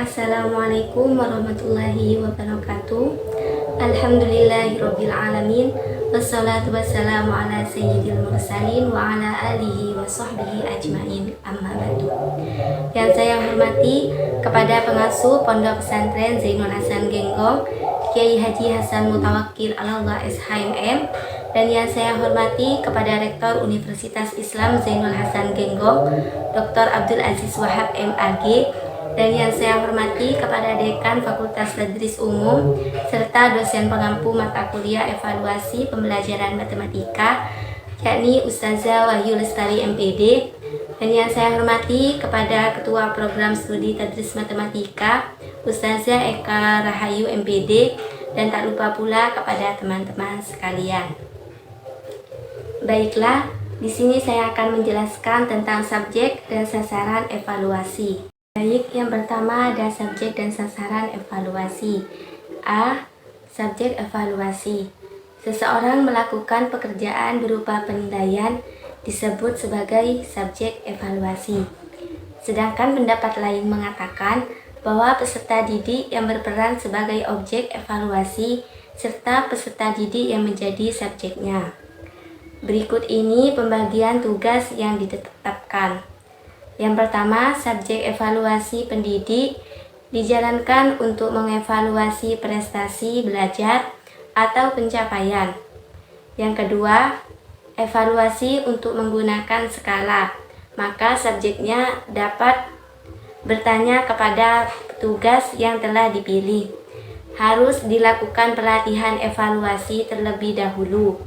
Assalamualaikum warahmatullahi wabarakatuh. Alhamdulillahirrabbilalamin. Wassalatu wassalamu ala sayyidil mursalin wa ala alihi wa sahbihi ajmain, amma ba'du. Yang saya hormati kepada pengasuh Pondok Pesantren Zainul Hasan Genggong, Kiai Haji Hasan Mutawakkil Allah SHMM, dan yang saya hormati kepada Rektor Universitas Islam Zainul Hasan Genggong, Dr. Abdul Aziz Wahab MAG, dan yang saya hormati kepada Dekan Fakultas Tadris Umum serta dosen pengampu mata kuliah evaluasi pembelajaran matematika, yakni Ustazah Wahyu Lestari MPD, dan yang saya hormati kepada Ketua Program Studi Tadris Matematika, Ustazah Eka Rahayu MPD, dan tak lupa pula kepada teman-teman sekalian. Baiklah, di sini saya akan menjelaskan tentang subjek dan sasaran evaluasi. Baik, yang pertama ada subjek dan sasaran evaluasi. A. Subjek evaluasi. Seseorang melakukan pekerjaan berupa penilaian disebut sebagai subjek evaluasi. Sedangkan pendapat lain mengatakan bahwa peserta didik yang berperan sebagai objek evaluasi serta peserta didik yang menjadi subjeknya. Berikut ini pembagian tugas yang ditetapkan. Yang pertama, subjek evaluasi pendidik dijalankan untuk mengevaluasi prestasi belajar atau pencapaian. Yang kedua, evaluasi untuk menggunakan skala. Maka subjeknya dapat bertanya kepada petugas yang telah dipilih. Harus dilakukan pelatihan evaluasi terlebih dahulu.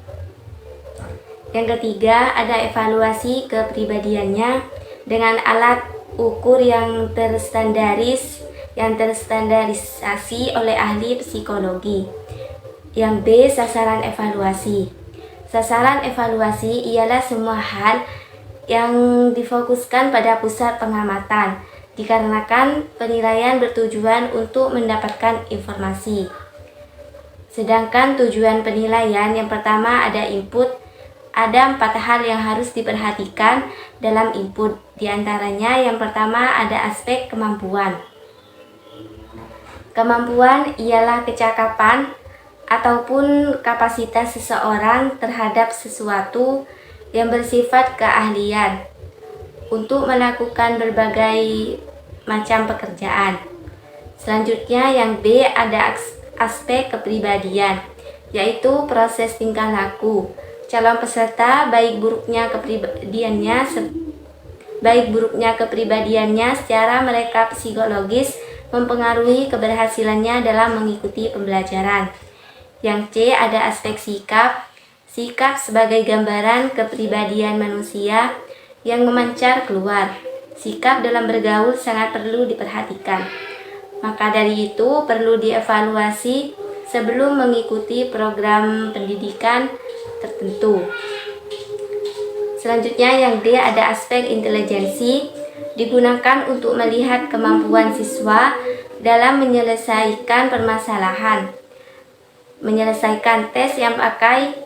Yang ketiga, ada evaluasi kepribadiannya dengan alat ukur yang terstandarisasi oleh ahli psikologi. Yang B, sasaran evaluasi. Sasaran evaluasi ialah semua hal yang difokuskan pada pusat pengamatan, dikarenakan penilaian bertujuan untuk mendapatkan informasi. Sedangkan tujuan penilaian yang pertama ada input. Ada 4 hal yang harus diperhatikan dalam input. Di antaranya yang pertama ada aspek kemampuan. Kemampuan ialah kecakapan ataupun kapasitas seseorang terhadap sesuatu yang bersifat keahlian untuk melakukan berbagai macam pekerjaan. Selanjutnya yang B ada aspek kepribadian, yaitu proses tingkah laku calon peserta, baik buruknya kepribadiannya secara mereka psikologis mempengaruhi keberhasilannya dalam mengikuti pembelajaran. Yang C ada aspek sikap. Sikap sebagai gambaran kepribadian manusia yang memancar keluar. Sikap dalam bergaul sangat perlu diperhatikan. Maka dari itu perlu dievaluasi sebelum mengikuti program pendidikan tertentu. Selanjutnya yang D ada aspek intelijensi, digunakan untuk melihat kemampuan siswa dalam menyelesaikan permasalahan. Menyelesaikan tes yang pakai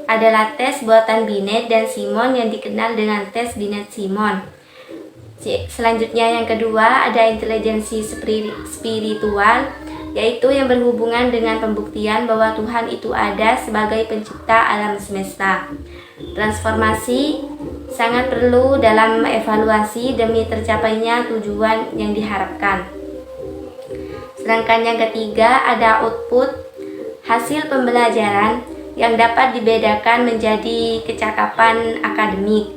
adalah tes buatan Binet dan Simon yang dikenal dengan tes Binet-Simon. Selanjutnya yang kedua ada intelijensi spiritual, yaitu yang berhubungan dengan pembuktian bahwa Tuhan itu ada sebagai pencipta alam semesta. Transformasi sangat perlu dalam evaluasi demi tercapainya tujuan yang diharapkan. Sedangkan yang ketiga ada output, hasil pembelajaran yang dapat dibedakan menjadi kecakapan akademik,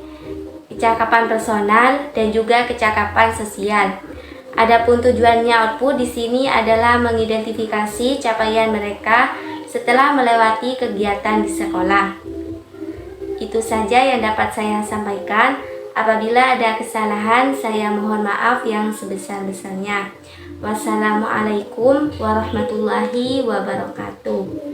kecakapan personal, dan juga kecakapan sosial. Adapun tujuannya output di sini adalah mengidentifikasi capaian mereka setelah melewati kegiatan di sekolah. Itu saja yang dapat saya sampaikan. Apabila ada kesalahan, saya mohon maaf yang sebesar-besarnya. Wassalamualaikum warahmatullahi wabarakatuh.